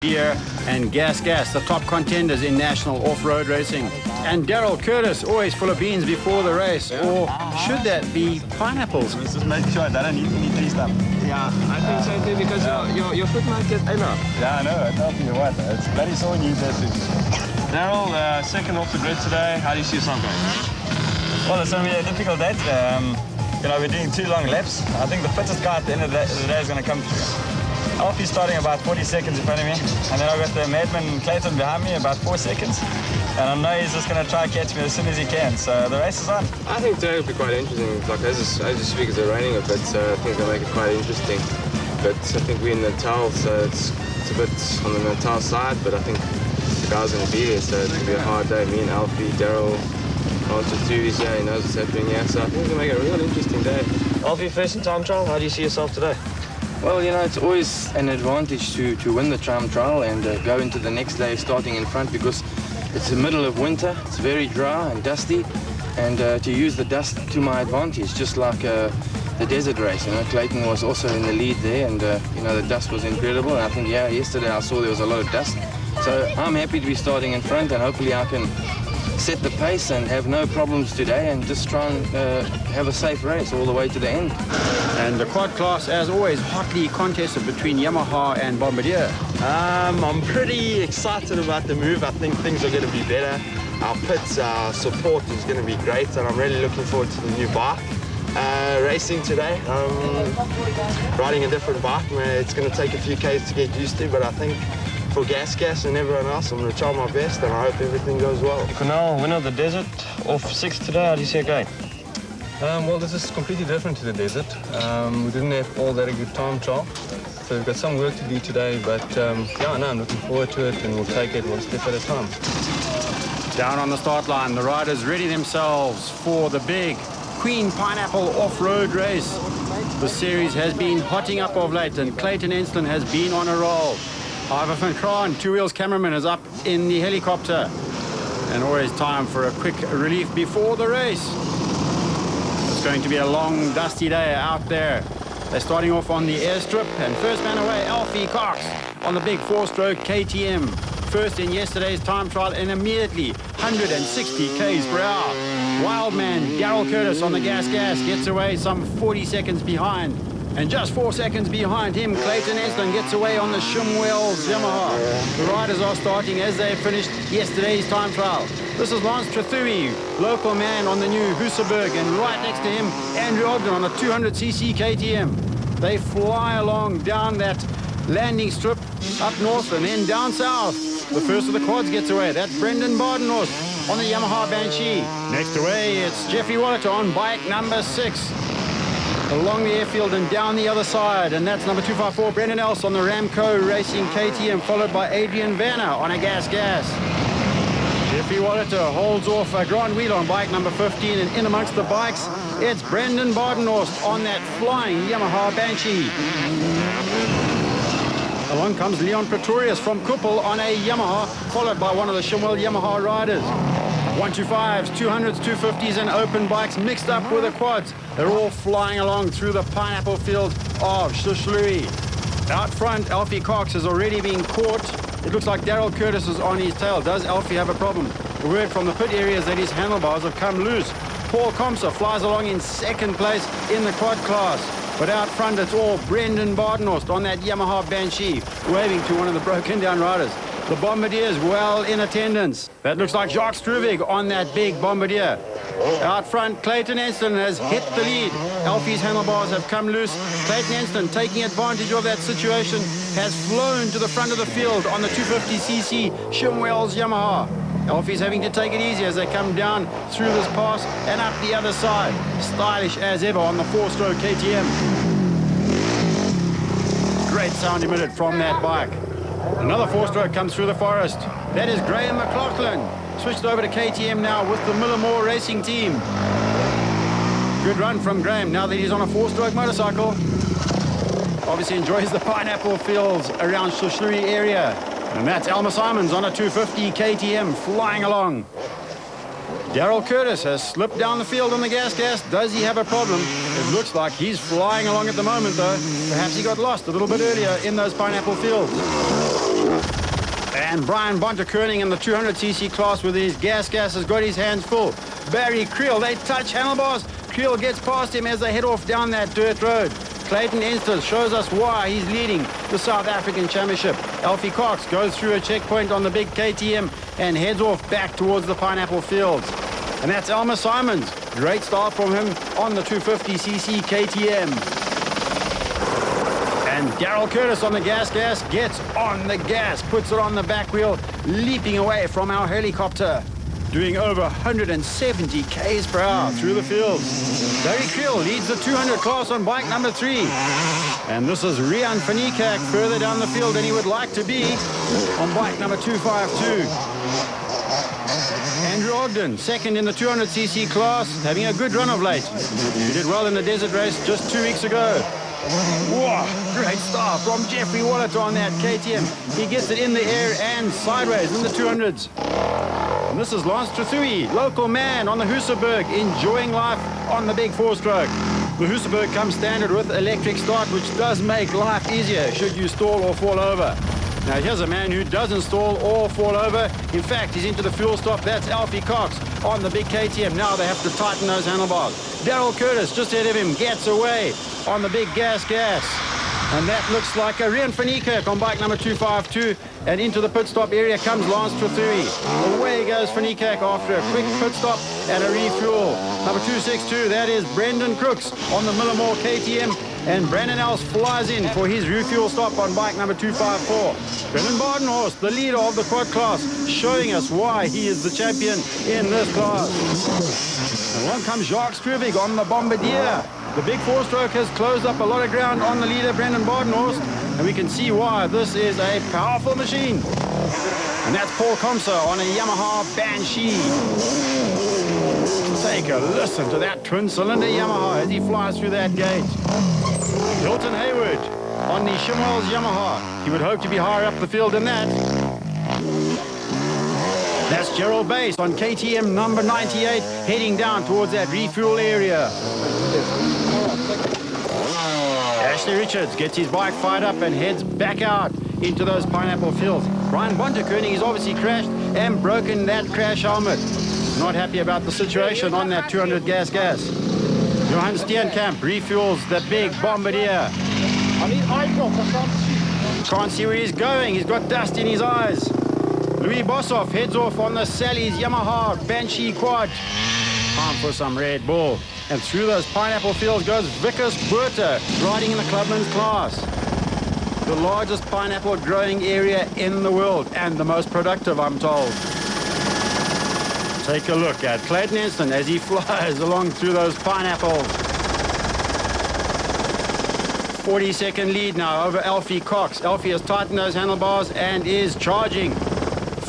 Bombardier and Gas, the top contenders in national off-road racing. And Daryl Curtis, always full of beans before the race. Or should that be pineapples? Let's just make sure I don't eat any tree stuff. Yeah, I think so too, because your foot might get enough. Yeah, I know. I tell you what, it's bloody sore news there too. Daryl, second off the grid today. How do you see yourself going? Well, it's going to be a difficult day today. We're doing 2 long laps. I think the fittest guy at the end of the day is going to come through. Alfie's starting about 40 seconds in front of me, and then I've got the madman Clayton behind me about 4 seconds. And I know he's just going to try and catch me as soon as he can, so the race is on. I think today will be quite interesting. Like as you speak, it's raining a bit, so I think they'll make it quite interesting. But I think we're in Natal, so it's a bit on the Natal side, but I think the guys are going to be there, so it's going to be a hard day. Me and Alfie, Daryl, Arthur too, he's here, he knows what's happening here, so I think it's going to make it a real interesting day. Alfie, first in time trial, how do you see yourself today? Well, it's always an advantage to win the time trial and go into the next day starting in front, because it's the middle of winter, it's very dry and dusty, and to use the dust to my advantage, just like the desert race. Clayton was also in the lead there, and the dust was incredible. And I think, yesterday I saw there was a lot of dust. So I'm happy to be starting in front, and hopefully I can set the pace and have no problems today, and just try and have a safe race all the way to the end. And the quad class, as always, hotly contested between Yamaha and Bombardier. I'm pretty excited about the move. I think things are going to be better. Our pits, our support is going to be great, and I'm really looking forward to the new bike. Racing today, riding a different bike. It's going to take a few Ks to get used to, but I think for Gas and everyone else, I'm going to try my best, and I hope everything goes well. Cornell, winner of the desert, off 6th today. How do you see it going? Well, this is completely different to the desert. We didn't have all that a good time trial, so we've got some work to do today, but I'm looking forward to it, and we'll take it one step at a time. Down on the start line, the riders ready themselves for the big Queen Pineapple off-road race. The series has been hotting up of late, and Clayton Enston has been on a roll. Ivor van Kraan, Two Wheels cameraman, is up in the helicopter. And always time for a quick relief before the race. It's going to be a long, dusty day out there. They're starting off on the airstrip, and first man away, Alfie Cox, on the big 4-stroke KTM. First in yesterday's time trial, and immediately 160 k's per hour. Wildman Daryl Curtis on the gas gets away some 40 seconds behind. And just 4 seconds behind him, Clayton Enston gets away on the Hluhluwe Yamaha. The riders are starting as they finished yesterday's time trial. This is Hluhluwe, local man on the new Hluhluwe, and right next to him, Andrew Ogden on a 200cc KTM. They fly along down that landing strip up north and then down south. The first of the quads gets away. That's Brendan Bardenhorst on the Yamaha Banshee. Next away, it's Jeffrey Wallater on bike number 6. Along the airfield and down the other side, and that's number 254, Brendan Else on the Ramco Racing KTM, followed by Adrian Vanner on a gas. Jeffrey Wallater holds off a Grand Wheel on bike number 15, and in amongst the bikes, it's Brendan Bardenhorst on that flying Yamaha Banshee. Along comes Leon Pretorius from Kuppel on a Yamaha, followed by one of the Hluhluwe Yamaha riders. 125s, 200s, 250s, and open bikes mixed up with the quads. They're all flying along through the pineapple field of Hluhluwe. Out front, Alfie Cox has already been caught. It looks like Daryl Curtis is on his tail. Does Alfie have a problem? The word from the pit area is that his handlebars have come loose. Paul Komsa flies along in second place in the quad class. But out front, it's all Brendan Bardenhorst on that Yamaha Banshee, waving to one of the broken-down riders. The Bombardier is well in attendance. That looks like Jacques Struvig on that big Bombardier. Out front, Clayton Enston has hit the lead. Alfie's handlebars have come loose. Clayton Enston, taking advantage of that situation, has flown to the front of the field on the 250cc Hluhluwe Yamaha. Alfie's having to take it easy as they come down through this pass and up the other side. Stylish as ever on the 4-stroke KTM. Great sound emitted from that bike. Another 4-stroke comes through the forest. That is Graham McLaughlin. Switched over to KTM now with the Millimore Racing team. Good run from Graham now that he's on a 4-stroke motorcycle. Obviously enjoys the pineapple fields around Hluhluwe area. And that's Elmer Simons on a 250 KTM flying along. Daryl Curtis has slipped down the field on the gas. Does he have a problem? It looks like he's flying along at the moment, though. Perhaps he got lost a little bit earlier in those pineapple fields. And Brian Bonter-Koenig in the 200cc class with his gas has got his hands full. Barry Creel, they touch handlebars. Creel gets past him as they head off down that dirt road. Clayton Ensters shows us why he's leading the South African Championship. Alfie Cox goes through a checkpoint on the big KTM and heads off back towards the Pineapple Fields. And that's Elmer Simons. Great start from him on the 250cc KTM. And Daryl Curtis on the gas gets on the gas, puts it on the back wheel, leaping away from our helicopter, doing over 170 k's per hour through the fields. Barry Creel leads the 200 class on bike number 3. And this is Rian van Niekerk further down the field than he would like to be on bike number 252. Andrew Ogden, second in the 200cc class, having a good run of late. He did well in the desert race just 2 weeks ago. Whoa, great start from Jeffrey Wallet on that KTM. He gets it in the air and sideways in the 200s. And this is Lance Trethewey, local man on the Hluhluwe, enjoying life on the big 4-stroke. The Hluhluwe comes standard with electric start, which does make life easier should you stall or fall over. Now here's a man who doesn't stall or fall over. In fact, he's into the fuel stop. That's Alfie Cox on the big KTM. Now they have to tighten those handlebars. Daryl Curtis just ahead of him gets away on the big gas. And that looks like a Rian van Niekerk on bike number 252. And into the pit stop area comes Lance Trethewey. Away goes van Niekerk after a quick pit stop and a refuel. Number 262, that is Brendan Crooks on the Millimore KTM. And Brandon Else flies in for his refuel stop on bike number 254. Brendan Badenhorst, the leader of the quad class, showing us why he is the champion in this class. And along comes Jacques Struvig on the Bombardier. The big 4-stroke has closed up a lot of ground on the leader, Brendan Badenhorst, and we can see why this is a powerful machine. And that's Paul Komsa on a Yamaha Banshee. Take a listen to that twin-cylinder Yamaha as he flies through that gate. Hilton Hayward on the Shimwell's Yamaha. He would hope to be higher up the field than that. That's Gerald Bass on KTM number 98, heading down towards that refuel area. Ashley Richards gets his bike fired up and heads back out into those Pineapple Fields. Brian Bonter-Koenig has obviously crashed and broken that crash helmet. Not happy about the situation on that 200 gas. Johan Steenkamp refuels the big Bombardier. Can't see where he's going. He's got dust in his eyes. Louis Bossoff heads off on the Sally's Yamaha Banshee quad. Time for some Red Bull. And through those Pineapple Fields goes Vickers Buerta, riding in the clubman's class. The largest pineapple growing area in the world, and the most productive, I'm told. Take a look at Clayton Enstern as he flies along through those pineapples. 40-second lead now over Alfie Cox. Alfie has tightened those handlebars and is charging.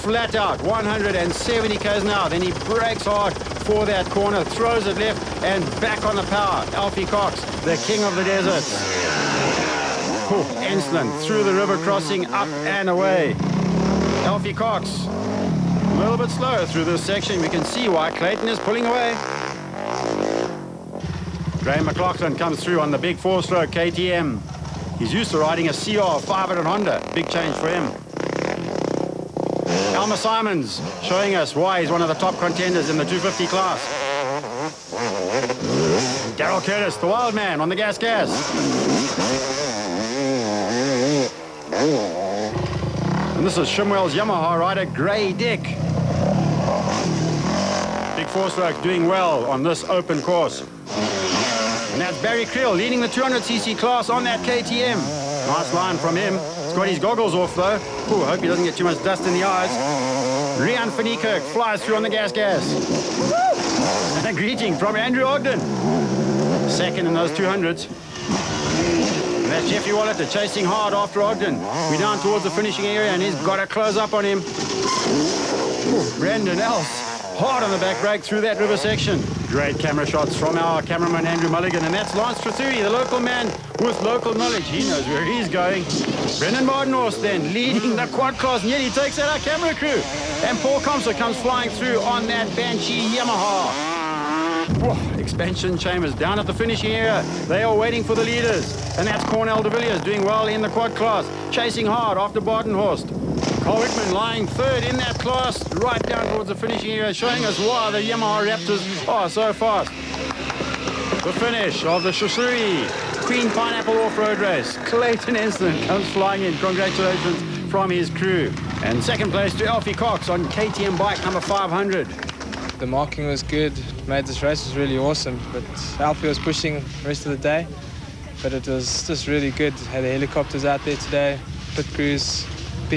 Flat out, 170 k's an hour. Then he brakes hard for that corner, throws it left and back on the power. Alfie Cox, the king of the desert. Enslin through the river crossing, up and away. Alfie Cox, a little bit slower through this section. We can see why Clayton is pulling away. Graham McLaughlin comes through on the big 4-stroke KTM. He's used to riding a CR 500 Honda. Big change for him. Elmer Simons showing us why he's one of the top contenders in the 250 class. Daryl Curtis, the wild man on the gas. And this is Shimwell's Yamaha rider, Gray Dick. Big 4-stroke doing well on this open course. And that's Barry Creel leading the 200cc class on that KTM. Nice line from him. He's got his goggles off though. Ooh, I hope he doesn't get too much dust in the eyes. Rian van Niekerk flies through on the gas. And a greeting from Andrew Ogden. Second in those 200s. And that's Jeffrey Wallet chasing hard after Ogden. We're down towards the finishing area and he's got to close up on him. Ooh, Brandon Else hard on the back brake through that river section. Great camera shots from our cameraman Andrew Mulligan, and that's Lance Trethewey, the local man with local knowledge. He knows where he's going. Brendan Badenhorst then leading the quad class, and yet he takes out our camera crew. And Paul Komsa comes flying through on that Banshee Yamaha. Expansion Chambers down at the finishing area. They are waiting for the leaders. And that's Cornell de Villiers doing well in the quad class, chasing hard after Badenhorst. Carl Wickman lying third in that class, right down towards the finishing area, showing us why the Yamaha Raptors are so fast. The finish of the Hluhluwe Queen Pineapple Off-Road Race. Clayton Enslin comes flying in. Congratulations from his crew. And second place to Alfie Cox on KTM bike number 500. The marking was good, made this race was really awesome, but Alfie was pushing the rest of the day, but it was just really good. Had the helicopters out there today, pit crews,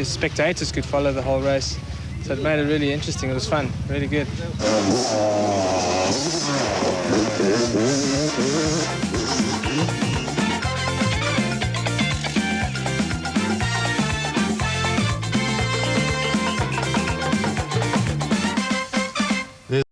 spectators could follow the whole race, so it made it really interesting. It was fun, really good.